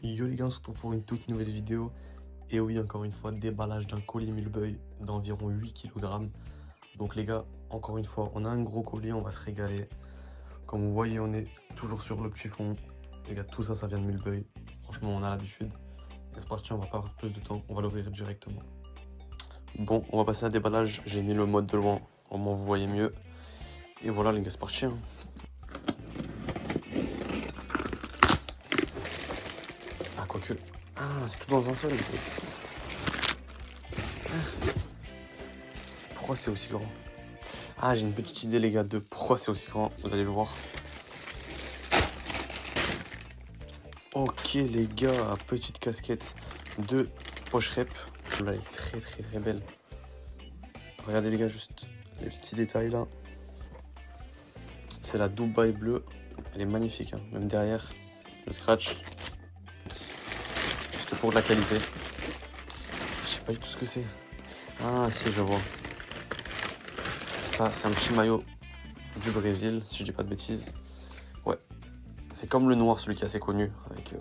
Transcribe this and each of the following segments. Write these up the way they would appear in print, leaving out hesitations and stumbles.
Yo les gars, on se retrouve pour une toute nouvelle vidéo. Et oui, encore une fois, déballage d'un colis Mulbeuil d'environ 8 kg. Donc les gars, encore une fois, on a un gros colis, on va se régaler. Comme vous voyez, on est toujours sur le petit fond. Les gars, tout ça, ça vient de Mulbeuil. Franchement, on a l'habitude. Et c'est parti, on va pas perdre plus de temps, on va l'ouvrir directement. Bon, on va passer à déballage. J'ai mis le mode de loin, au moins vous voyez mieux. Et voilà les gars, c'est parti. Ah, quoique. Ah, c'est tout dans un seul. Pourquoi c'est aussi grand? Ah, j'ai une petite idée les gars de pourquoi c'est aussi grand, vous allez le voir. Ok les gars, petite casquette de poche rep. Là, elle est très belle. Regardez les gars, juste les petits détails là. C'est la Dubaï bleue. Elle est magnifique, hein. Même derrière, le scratch. Juste pour de la qualité. Je sais pas du tout ce que c'est. Ah si, je vois. Ça, c'est un petit maillot du Brésil, si je dis pas de bêtises. Ouais. C'est comme le noir, celui qui est assez connu, avec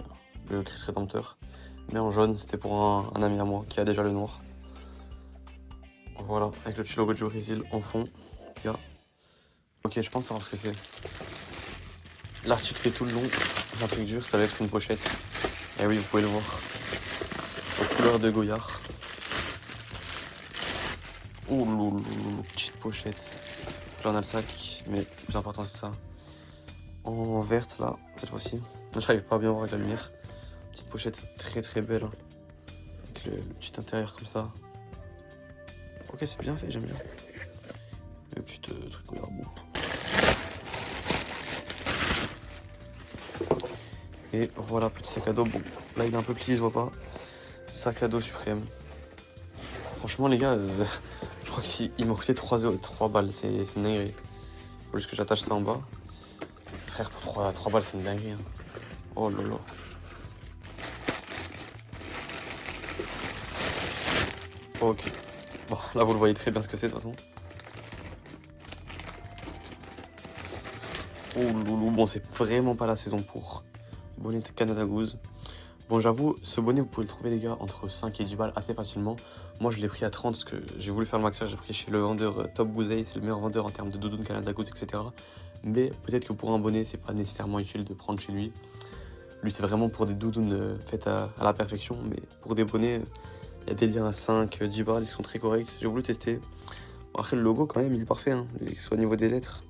le Christ Rédempteur. Mais en jaune, c'était pour un ami à moi qui a déjà le noir. Voilà, avec le petit logo du Brésil en fond. Là. Ok, je pense savoir ce que c'est. L'article fait tout le long. C'est un truc dur, ça va être une pochette. Et oui, vous pouvez le voir. Aux couleurs de Goyard. Ouh, loulou, petite pochette. Là, on a le sac, mais le plus important, c'est ça. En verte, là, cette fois-ci. J'arrive pas à bien voir avec la lumière. Petite pochette très belle. Hein. Avec le petit intérieur comme ça. Ok, c'est bien fait, j'aime bien. Le petit truc Goyard boum. Et voilà, petit sac à dos. Bon, là, il est un peu petit, il se voit pas. Sac à dos suprême. Franchement, les gars, je crois qu'il m'a coûté 3 balles. C'est une dinguerie. Faut juste que j'attache ça en bas. Frère, pour 3 balles, c'est une dinguerie. Hein. Oh là là. Ok. Bon, là, vous le voyez très bien ce que c'est, de toute façon. Oh loulou, bon, c'est vraiment pas la saison pour bonnet Canada Goose. Bon, j'avoue, ce bonnet, vous pouvez le trouver, les gars, entre 5 et 10 balles assez facilement. Moi, je l'ai pris à 30 parce que j'ai voulu faire le maxage. J'ai pris chez le vendeur Top Gouzeil. C'est le meilleur vendeur en termes de doudoune Canada Goose, etc. Mais peut-être que pour un bonnet, c'est pas nécessairement utile de prendre chez lui. Lui, c'est vraiment pour des doudounes faites à la perfection. Mais pour des bonnets, il y a des liens à 5, 10 balles qui sont très corrects. J'ai voulu tester. Bon, après, le logo, quand même, il est parfait, hein, que ce soit au niveau des lettres.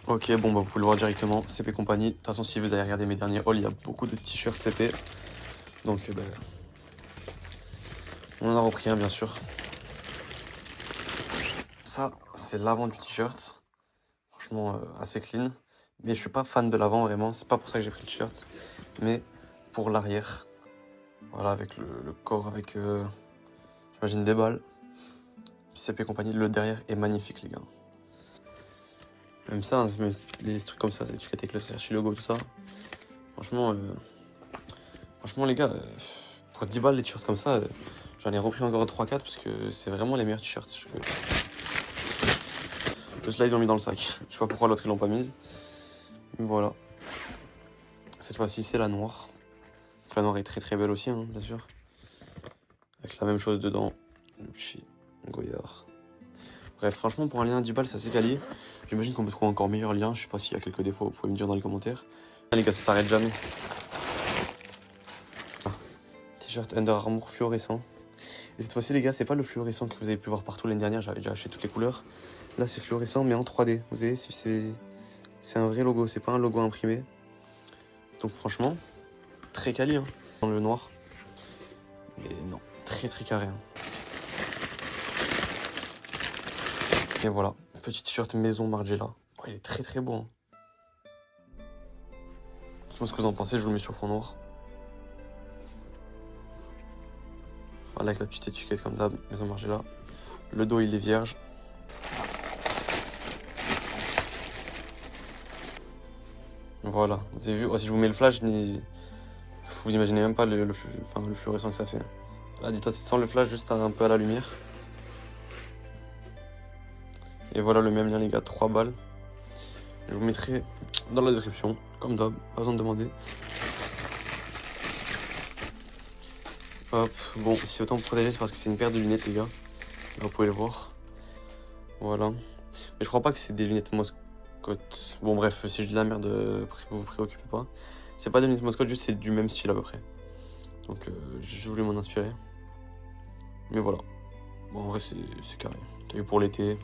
Ok, bon, bah, vous pouvez le voir directement, CP Compagnie. De toute façon, si vous avez regardé mes derniers hauls, il y a beaucoup de t-shirts CP. Donc, bah, on en a repris un, bien sûr. Ça, c'est l'avant du t-shirt. Franchement, assez clean. Mais je suis pas fan de l'avant, vraiment. C'est pas pour ça que j'ai pris le t-shirt. Mais pour l'arrière. Voilà, avec le corps, avec, j'imagine, des balles. CP Compagnie, le derrière est magnifique, les gars. Même ça, hein, les trucs comme ça, c'est étiqueté avec le Cerchi logo, tout ça. Franchement, les gars, pour 10 balles, les t-shirts comme ça, j'en ai repris encore 3-4 parce que c'est vraiment les meilleurs t-shirts. Juste là, ils l'ont mis dans le sac. Je sais pas pourquoi l'autre, ils l'ont pas mise. Mais voilà. Cette fois-ci, c'est la noire. La noire est très belle aussi, hein, bien sûr. Avec la même chose dedans. Le petit Goyard. Bref, franchement, pour un lien à 10 balles, c'est assez quali. J'imagine qu'on peut trouver encore meilleur lien. Je sais pas s'il y a quelques défauts, vous pouvez me dire dans les commentaires. Ah, les gars, ça s'arrête jamais. Ah. T-shirt Under Armour fluorescent. Et cette fois-ci, les gars, c'est pas le fluorescent que vous avez pu voir partout l'année dernière. J'avais déjà acheté toutes les couleurs. Là, c'est fluorescent, mais en 3D. Vous voyez, c'est un vrai logo. C'est pas un logo imprimé. Donc, franchement, très quali, hein, dans le noir. Mais non, très carré. Hein. Et voilà, petit t-shirt maison Margiela. Oh, il est très beau. Hein. Je sais pas ce que vous en pensez, je vous le mets sur fond noir. Voilà, avec la petite étiquette comme d'hab, maison Margiela. Le dos, il est vierge. Voilà, vous avez vu, oh, si je vous mets le flash, vous imaginez même pas le fluorescent que ça fait. Là, dites-toi, c'est sans le flash, juste un peu à la lumière. Et voilà le même lien, les gars, 3 balles. Je vous mettrai dans la description, comme d'hab, pas besoin de demander. Hop, bon, si autant me protéger, c'est parce que c'est une paire de lunettes, les gars. Là, vous pouvez le voir. Voilà. Mais je crois pas que c'est des lunettes Moscotte. Bon, bref, si je dis la merde, vous préoccupez pas. C'est pas des lunettes Moscotte, juste c'est du même style à peu près. Donc, je voulais m'en inspirer. Mais voilà. Bon, en vrai, c'est carré. T'as vu pour l'été.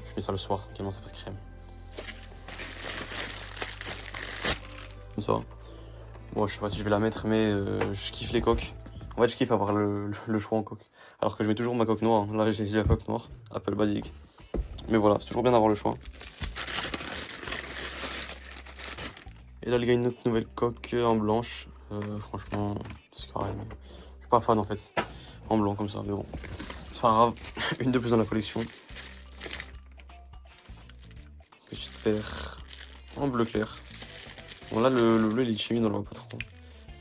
Je mets ça le soir, tranquillement, ça passe crème. Comme ça. Bon, je sais pas si je vais la mettre, mais je kiffe les coques. En fait, je kiffe avoir le choix en coque. Alors que je mets toujours ma coque noire. Là, j'ai la coque noire, Apple basique. Mais voilà, c'est toujours bien d'avoir le choix. Et là, les gars, une autre nouvelle coque en blanche. Franchement, c'est carré. Je suis pas fan en fait. En blanc comme ça, mais bon. C'est pas grave. Une de plus dans la collection. Petite paire en bleu clair. Bon, là, le bleu, il est chimie, on le voit pas trop.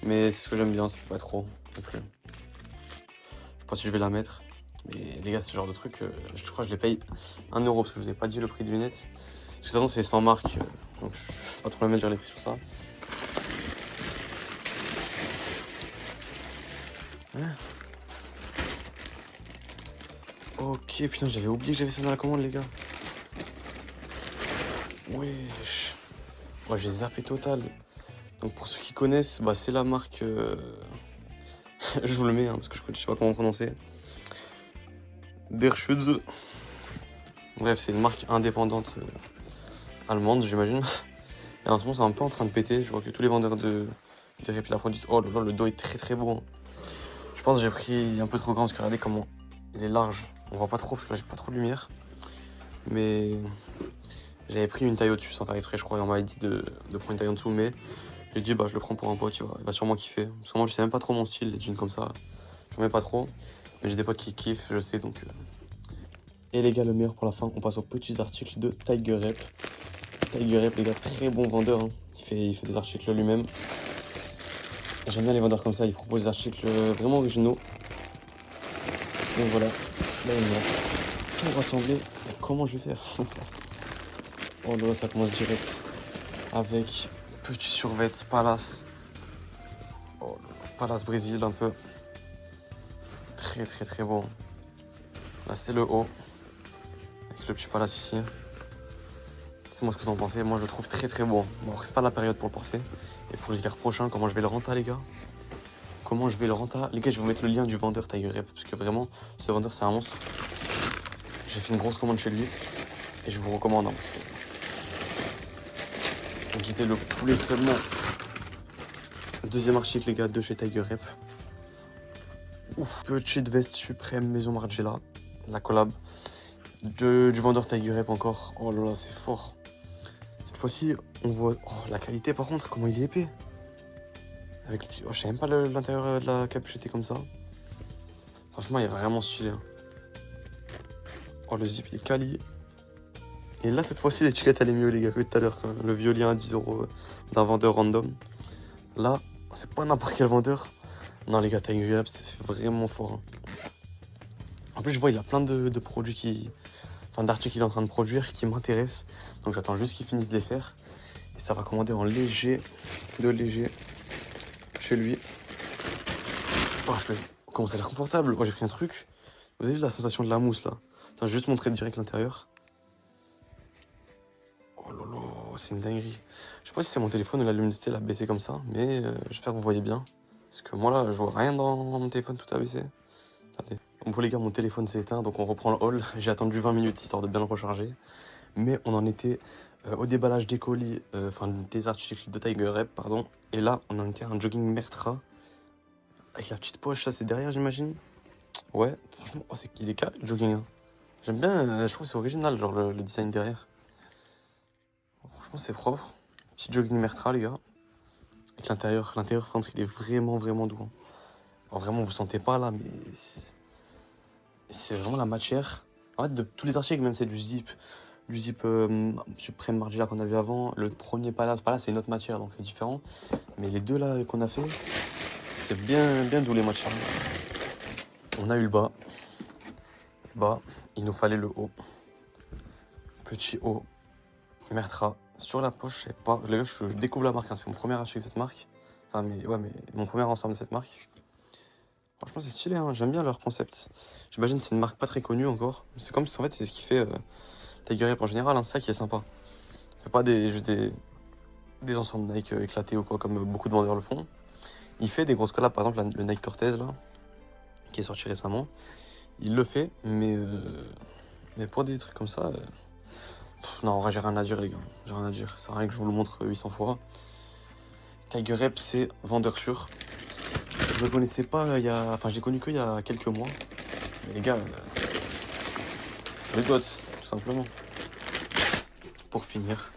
Mais c'est ce que j'aime bien, c'est pas trop. Donc, je sais pas si je vais la mettre. Mais les gars, ce genre de truc, je crois que je les paye 1 € parce que je vous ai pas dit le prix des lunettes. Parce que de toute façon, c'est sans marque. Donc, je vais pas trop la mettre, j'ai les prix sur ça. Hein. Ok, putain, j'avais oublié que j'avais ça dans la commande, les gars. Wesh. Oh, j'ai zappé total. Donc, pour ceux qui connaissent, bah, c'est la marque. Je vous le mets, hein, parce que je sais pas comment prononcer. Der Schütze. Bref, c'est une marque indépendante allemande, j'imagine. Et en ce moment, c'est un peu en train de péter. Je vois que tous les vendeurs de rep la produisent. Oh là là, le dos est très très beau. Hein. Je pense que j'ai pris un peu trop grand parce que regardez comment il est large. On voit pas trop parce que là, j'ai pas trop de lumière. Mais j'avais pris une taille au-dessus sans faire exprès, je crois. Et on m'avait dit de prendre une taille en dessous. Mais j'ai dit, bah, je le prends pour un pote, tu vois. Il va sûrement kiffer. Parce que moi, je sais même pas trop mon style, les jeans comme ça. J'en mets pas trop. Mais j'ai des potes qui kiffent, je sais donc. Et les gars, le meilleur pour la fin, on passe aux petits articles de Tiger Rep. Tiger Rep, les gars, très bon vendeur. Hein. Il fait des articles lui-même. J'aime bien les vendeurs comme ça, ils proposent des articles vraiment originaux. Donc voilà, là il m'a tout rassemblé. Et comment je vais faire? Oh là, ça commence direct avec petit survêt Palace. Oh là, Palace Brésil un peu. Très très très beau. Là c'est le haut. Avec le petit Palace ici. Dites-moi ce que vous en pensez. Moi je le trouve très très beau. Bon, après c'est pas la période pour le porter. Et pour l'hiver prochain, comment je vais le renta les gars? Comment je vais le renta? Les gars, je vais vous mettre le lien du vendeur Tiger Rep. Parce que vraiment, ce vendeur c'est un monstre. J'ai fait une grosse commande chez lui. Et je vous recommande. Hein, parce que... Inquiétez le poulet seulement. Deuxième article les gars, de chez Tiger Rep. Ouf, petite veste suprême Maison Margiela. La collab. Du vendeur Tiger Rep encore. Oh là là, c'est fort. Cette fois-ci, on voit oh, la qualité par contre, comment il est épais. Avec... Oh, je sais même pas l'intérieur de la capuche était comme ça. Franchement, il est vraiment stylé. Hein. Oh, le zip, il est quali. Et là, cette fois-ci, l'étiquette, elle est mieux, les gars, que tout à l'heure. Le vieux lien à 10 € d'un vendeur random. Là, c'est pas n'importe quel vendeur. Non, les gars, Tiger Rep, c'est vraiment fort. Hein. En plus, je vois, il a plein de produits qui... Enfin, d'articles qu'il est en train de produire qui m'intéressent. Donc, j'attends juste qu'il finisse de les faire. Et ça va commander en léger, de léger, chez lui. Oh, comment ça a l'air confortable. Moi, j'ai pris un truc. Vous avez vu la sensation de la mousse, là? Attends, je vais juste montrer direct l'intérieur. Oh là là, c'est une dinguerie. Je sais pas si c'est mon téléphone ou la luminosité l'a baissé comme ça, mais j'espère que vous voyez bien. Parce que moi, là, je vois rien dans mon téléphone, tout a baissé. Attendez. Bon, les gars, mon téléphone s'est éteint, donc on reprend le haul. J'ai attendu 20 minutes histoire de bien le recharger. Mais on en était au déballage des colis, enfin des articles de Tiger Rep, pardon. Et là, on en était à un jogging Mertra. Avec la petite poche, ça c'est derrière, j'imagine. Ouais, franchement, oh, il est carré le jogging. Hein. J'aime bien, je trouve que c'est original, genre le design derrière. Franchement, c'est propre. Petit jogging Mertra, les gars. Avec l'intérieur, France, il est vraiment, vraiment doux. Hein. Alors, vraiment, vous sentez pas là, mais c'est vraiment la matière. En fait, de tous les articles, même c'est du zip Supreme Margiela qu'on avait avant. Le premier Palace, c'est une autre matière, donc c'est différent. Mais les deux là qu'on a fait, c'est bien, bien doux les matières. On a eu le bas. Et bas, il nous fallait le haut. Petit haut. Mertra. Sur la poche, je sais pas. Les gars, je découvre la marque, hein. C'est mon premier achat avec cette marque. Enfin, mais mon premier ensemble de cette marque. Franchement, c'est stylé, hein. J'aime bien leur concept. J'imagine que c'est une marque pas très connue encore. C'est comme si en fait, c'est ce qui fait Tiger Ape en général, hein. C'est ça qui est sympa. Il fait pas juste des ensembles Nike éclatés ou quoi, comme beaucoup de vendeurs le font. Il fait des grosses collabs, par exemple le Nike Cortez, là, qui est sorti récemment. Il le fait, mais pour des trucs comme ça. Non, en vrai, j'ai rien à dire, les gars. J'ai rien à dire. C'est rien que je vous le montre 800 fois. Tiger Ape, c'est vendeur sûr. Je le connaissais pas il y a. Enfin, je l'ai connu qu'il y a quelques mois. Mais les gars, les dots, tout simplement. Pour finir,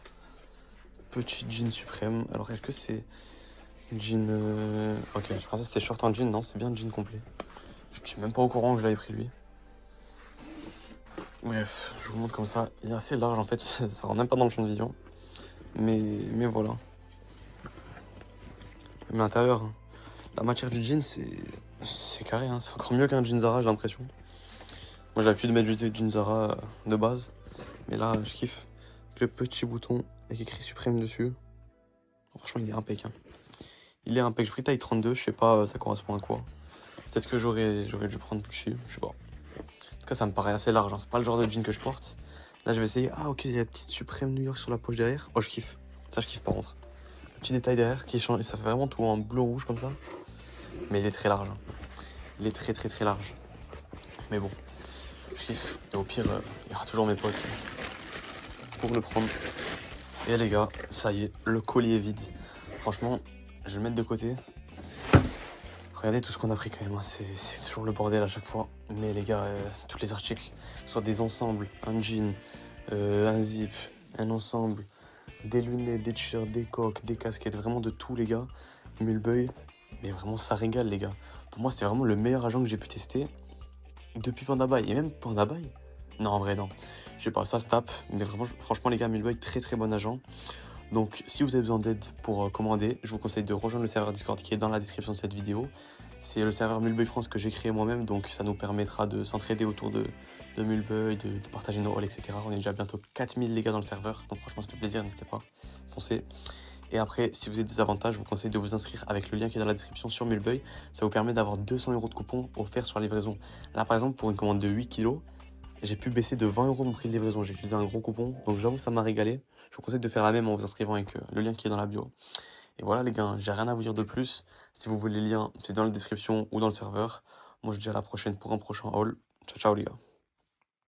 petit jean suprême. Alors, est-ce que c'est jean. Ok, je pensais que c'était short en jean. Non, c'est bien jean complet. Je suis même pas au courant que je l'avais pris lui. Bref, je vous montre comme ça. Il est assez large en fait, ça rentre même pas dans le champ de vision. Mais voilà. Mais l'intérieur, hein. La matière du jean, c'est carré, hein. C'est encore mieux qu'un jean Zara, j'ai l'impression. Moi j'ai l'habitude de mettre du jean Zara de base. Mais là, je kiffe. Avec le petit bouton avec écrit Suprême dessus. Franchement, il est impec, hein. Il est impec. J'ai pris taille 32, je sais pas ça correspond à quoi. Peut-être que j'aurais dû prendre plus chic, je sais pas. En tout cas, ça me paraît assez large, hein. C'est pas le genre de jean que je porte. Là, je vais essayer. Ah, ok, il y a la petite Suprême New York sur la poche derrière. Oh, je kiffe. Ça, je kiffe par contre. Le petit détail derrière qui change. Ça fait vraiment tout en bleu-rouge comme ça. Mais il est très large, hein. Il est très, très, très large. Mais bon, je kiffe. Et au pire, il y aura toujours mes potes pour le prendre. Et les gars, ça y est, le colis est vide. Franchement, je vais le mettre de côté. Regardez tout ce qu'on a pris quand même, hein. C'est toujours le bordel à chaque fois. Mais les gars, tous les articles, que ce soit des ensembles, un jean, un zip, un ensemble, des lunettes, des t-shirts, des coques, des casquettes, vraiment de tout les gars. Mulbuy, mais vraiment ça régale les gars. Pour moi c'était vraiment le meilleur agent que j'ai pu tester depuis Panda Buy. Et même Panda Buy, non en vrai non. Je sais pas, ça se tape, mais vraiment, franchement les gars, Mulbuy, très très bon agent. Donc si vous avez besoin d'aide pour commander, je vous conseille de rejoindre le serveur Discord qui est dans la description de cette vidéo. C'est le serveur Mulbuy France que j'ai créé moi-même, donc ça nous permettra de s'entraider autour de Mulbuy, de partager nos hauls, etc. On est déjà bientôt 4000 les gars dans le serveur, donc franchement ça fait plaisir, n'hésitez pas, foncez. Et après, si vous avez des avantages, je vous conseille de vous inscrire avec le lien qui est dans la description sur Mulbuy. Ça vous permet d'avoir 200 € de coupons offerts sur la livraison. Là par exemple, pour une commande de 8 kg, j'ai pu baisser de 20 € mon prix de livraison. J'ai utilisé un gros coupon, donc j'avoue ça m'a régalé. Je vous conseille de faire la même en vous inscrivant avec le lien qui est dans la bio. Et voilà les gars, j'ai rien à vous dire de plus. Si vous voulez le lien, c'est dans la description ou dans le serveur. Moi je vous dis à la prochaine pour un prochain haul. Ciao ciao les gars.